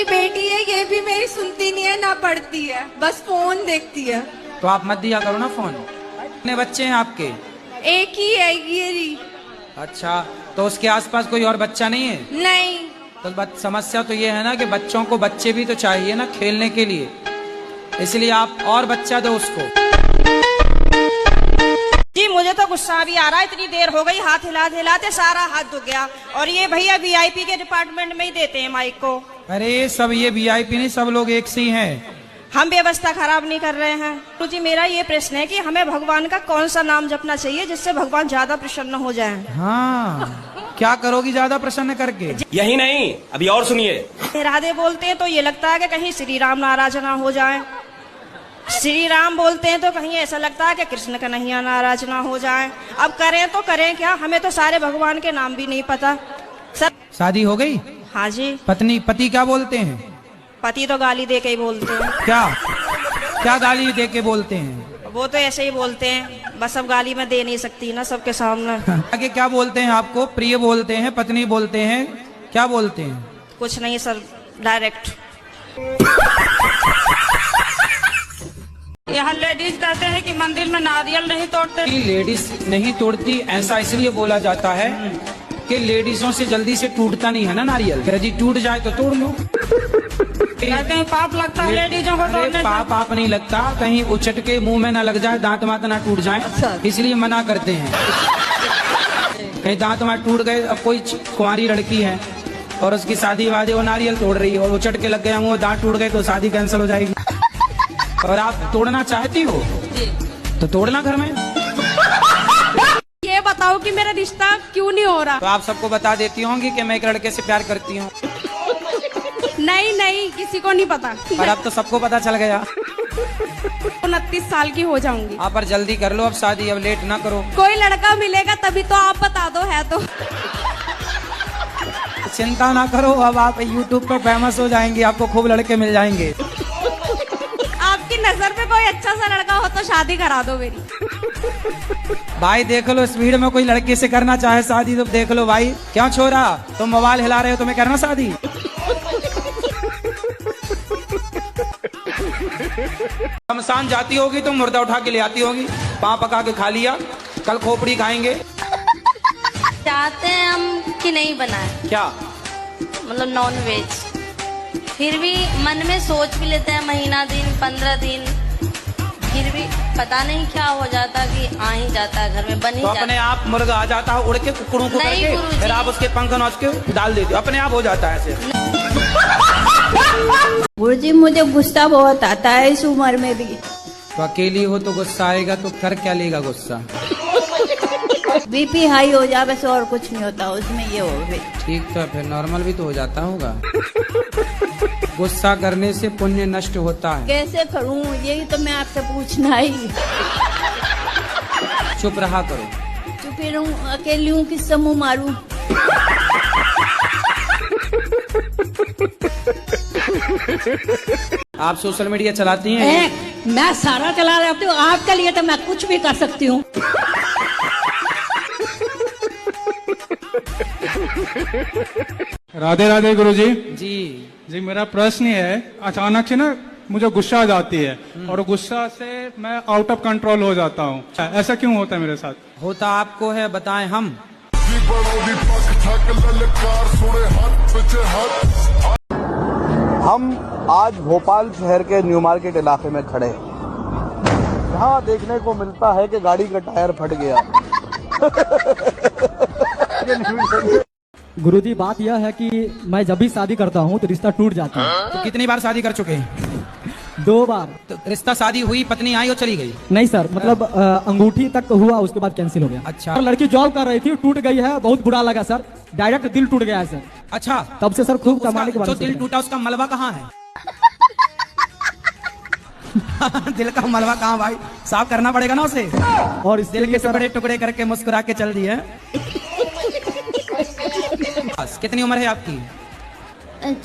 बेटी है, ये भी मेरी सुनती नहीं है ना पढ़ती है, बस फोन देखती है। तो आप मत दिया करो ना फोन। कितने बच्चे हैं आपके? एक ही है गिरी। अच्छा, तो उसके आसपास कोई और बच्चा नहीं है? नहीं। तो समस्या तो ये है ना कि बच्चों को बच्चे भी तो चाहिए ना खेलने के लिए, इसलिए आप और बच्चा दो उसको। जी मुझे तो गुस्सा भी आ रहा है, इतनी देर हो गई, हाथ हिलाते हिलाते सारा हाथ दुख गया। और ये भैया वीआईपी के डिपार्टमेंट में ही देते हैं माइक को। अरे सब ये वीआईपी नहीं, सब लोग एक से ही हैं। हम व्यवस्था खराब नहीं कर रहे हैं। तो जी मेरा ये प्रश्न है कि हमें भगवान का कौन सा नाम जपना चाहिए जिससे भगवान ज्यादा प्रसन्न हो जाएं? हाँ, क्या करोगी ज्यादा प्रसन्न करके? यही नहीं, अभी और सुनिए। राधे बोलते हैं तो ये लगता है कि कहीं श्री राम नाराज ना हो जाए, श्री राम बोलते हैं तो कहीं ऐसा लगता है कि कृष्ण कन्हैया नाराज ना हो जाए। अब करें तो करें क्या, हमें तो सारे भगवान के नाम भी नहीं पता। सर शादी हो गई? हाँ जी। पति क्या बोलते हैं? पति तो गाली दे के ही बोलते हैं। क्या गाली दे के बोलते हैं? वो तो ऐसे ही बोलते हैं, बस अब गाली मैं दे नहीं सकती ना सबके सामने। आगे क्या बोलते हैं आपको? प्रिय बोलते हैं, पत्नी बोलते हैं, क्या बोलते हैं? कुछ नहीं सर, डायरेक्ट। यहाँ लेडीज कहते हैं कि मंदिर में नारियल नहीं तोड़ते। लेडीज नहीं तोड़ती, ऐसा इसलिए बोला जाता है कि लेडीजों से जल्दी से टूटता नहीं है ना नारियल। यदि टूट जाए तो तोड़ लो। कहते हैं पाप लगता है लेडीजों को तोड़ने से। पाप नहीं लगता, कहीं उचट के मुंह में ना लग जाए, दांत मात ना टूट जाए, इसलिए मना करते हैं। कहीं दांत मात टूट गए, अब कोई कुंवारी लड़की है और उसकी शादी वादी वो नारियल तोड़ रही है और उचट के लग गया मुंह, दांत टूट गए तो शादी कैंसिल हो जाएगी। और आप तोड़ना चाहती हो तो तोड़ना घर में। ये बताओ कि मेरा रिश्ता क्यों नहीं हो रहा? तो आप सबको बता देती होंगी कि मैं एक लड़के से प्यार करती हूँ। नहीं, किसी को नहीं पता। और अब तो सबको पता चल गया। 29 साल की हो जाऊंगी। आप पर जल्दी कर लो अब शादी, अब लेट ना करो। कोई लड़का मिलेगा तभी तो आप बता दो, है तो। चिंता ना करो, अब आप YouTube पर फेमस हो जाएंगे, आपको खूब लड़के मिल जाएंगे। आपकी नजर में कोई अच्छा सा लड़का हो तो शादी करा दो मेरी। भाई देख लो, इस भीड़ में कोई लड़की से करना चाहे शादी तो देख लो भाई। क्यों छोरा, तुम मोबाइल हिला रहे हो, तुम्हें करना शादी? शमशान जाती होगी तो मुर्दा उठा के ले आती होगी, पाँव पका के खा लिया, कल खोपड़ी खाएंगे। चाहते हैं हम कि नहीं बनाए, क्या मतलब नॉन वेज, फिर भी मन में सोच भी लेते हैं महीना दिन 15 दिन, फिर भी पता नहीं क्या हो जाता कि आ ही जाता है, घर में बन ही तो जाता। अपने आप मुर्गा आ जाता है उड़ के कुकड़ों को नहीं करके, गुरुजी। फिर आप उसके पंख नोच के डाल देते हो, अपने आप हो जाता है ऐसे। गुरुजी मुझे गुस्सा बहुत आता है इस उम्र में भी। तो अकेली हो तो गुस्सा आएगा, तो कर क्या लेगा गुस्सा? बीपी हाई हो जाए बस, और कुछ नहीं होता उसमें, ये हो गई। ठीक, तो फिर नॉर्मल भी तो हो जाता होगा। गुस्सा करने से पुण्य नष्ट होता है। कैसे करूं, यही तो मैं आपसे पूछना ही। चुप रहा करो। चुप ही रहूं, अकेली हूँ, किससे मुँह मारूं? आप सोशल मीडिया चलाती हैं? मैं सारा चला लेती हूँ, आपके लिए तो मैं कुछ भी कर सकती हूँ। राधे राधे गुरुजी। जी मेरा प्रश्न ये है, अचानक से ना मुझे गुस्सा आ जाती है और गुस्सा से मैं आउट ऑफ कंट्रोल हो जाता हूँ। ऐसा क्यों होता है मेरे साथ? होता आपको है, बताएं हम। हम आज भोपाल शहर के न्यू मार्केट इलाके में खड़े हैं। यहाँ देखने को मिलता है कि गाड़ी का टायर फट गया। गुरुजी बात यह है कि मैं जब भी शादी करता हूँ तो रिश्ता टूट जाता है। तो कितनी बार शादी कर चुके हैं? 2 बार। तो रिश्ता शादी हुई, पत्नी आई और चली गई? नहीं सर, मतलब अंगूठी तक हुआ, उसके बाद कैंसिल हो गया। अच्छा। और लड़की जॉब कर रही थी, टूट गई है, बहुत बुरा लगा सर, डायरेक्ट दिल टूट गया है सर। अच्छा, तब से सर खूब कमाने के बाद जो दिल टूटा उसका मलबा कहाँ है? दिल का मलबा कहाँ भाई? साफ करना पड़ेगा ना उसे। और इस दिल के टुकड़े टुकड़े करके मुस्कुरा के चल दिए। कितनी उम्र है आपकी?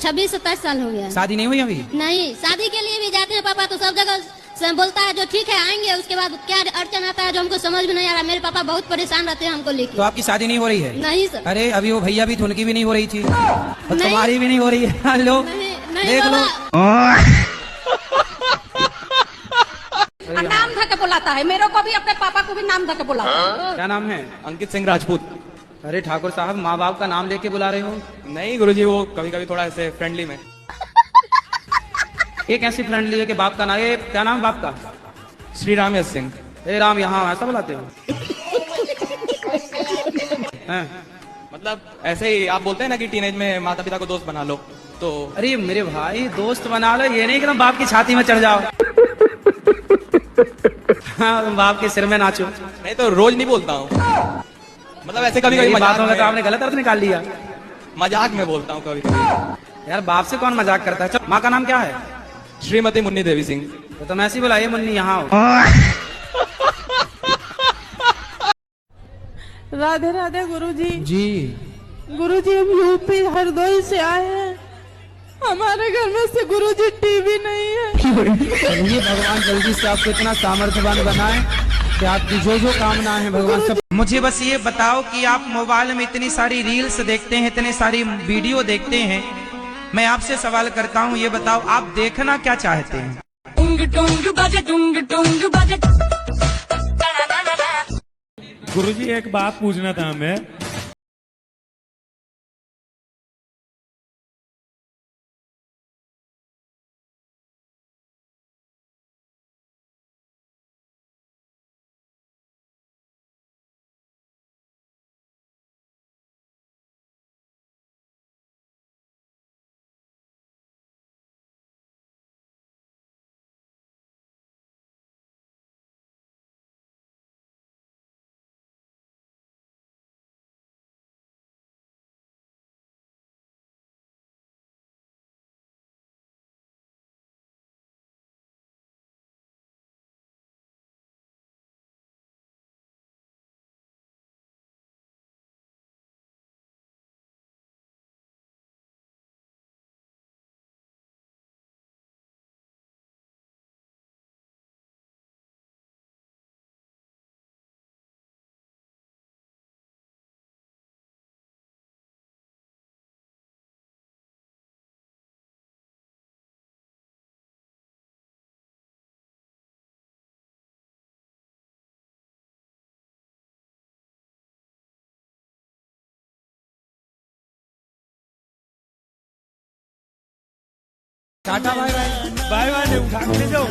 26-27 साल हो गया। शादी नहीं हुई अभी? नहीं, शादी के लिए भी जाते हैं पापा तो सब जगह से बोलता है जो ठीक है आएंगे, उसके बाद क्या अड़चन आता है जो हमको समझ में नहीं आ रहा। मेरे पापा बहुत परेशान रहते हैं हमको लेके। तो आपकी शादी नहीं हो रही है? नहीं सर। अरे अभी वो भैया भी, उनकी भी नहीं हो रही थी और तुम्हारी भी नहीं हो रही है। हेलो, देख लो। नाम धके बुलाता है, मेरे को भी अपने पापा को भी नाम धके बुलाता है। क्या नाम है? अंकित सिंह राजपूत। अरे ठाकुर साहब, माँ बाप का नाम लेके बुला रहे हो? नहीं गुरुजी, वो कभी कभी थोड़ा ऐसे फ्रेंडली में। एक ऐसी फ्रेंडली है कि बाप का नाम, ये क्या नाम बाप का? श्री राम यश सिंह। ए राम, यहाँ ऐसा बुलाते हो? हैं? मतलब ऐसे ही आप बोलते हैं ना कि टीनेज में माता पिता को दोस्त बना लो, तो अरे मेरे भाई, दोस्त बना लो, ये नहीं कि तुम बाप की छाती में चढ़ जाओ। हाँ, तुम बाप के सिर में नाचो। नहीं तो रोज नहीं बोलता हूँ, मतलब ऐसे कभी कभी बातों में तो आपने गलत अर्थ निकाल लिया। मजाक में बोलता हूँ कभी कभी। यार बाप से कौन मजाक करता है? चल, माँ का नाम क्या है? श्रीमती मुन्नी देवी सिंह। तो तुम ऐसी बुलाइए, मुन्नी यहाँ हो। राधे राधे गुरुजी। जी गुरुजी, हम यूपी हरदोई से आए हैं। हमारे घर में से गुरुजी टीवी नहीं है। चलिए, भगवान जल्दी से आपको इतना सामर्थ्यवान बनाए कि आपकी जो जो कामना है भगवान सब। मुझे बस ये बताओ कि आप मोबाइल में इतनी सारी रील्स देखते हैं, इतने सारी वीडियो देखते हैं, मैं आपसे सवाल करता हूँ, ये बताओ आप देखना क्या चाहते हैं? गुरुजी एक बात पूछना था हमें। Tata bye bye. Bye bye, उठा के ले जाओ।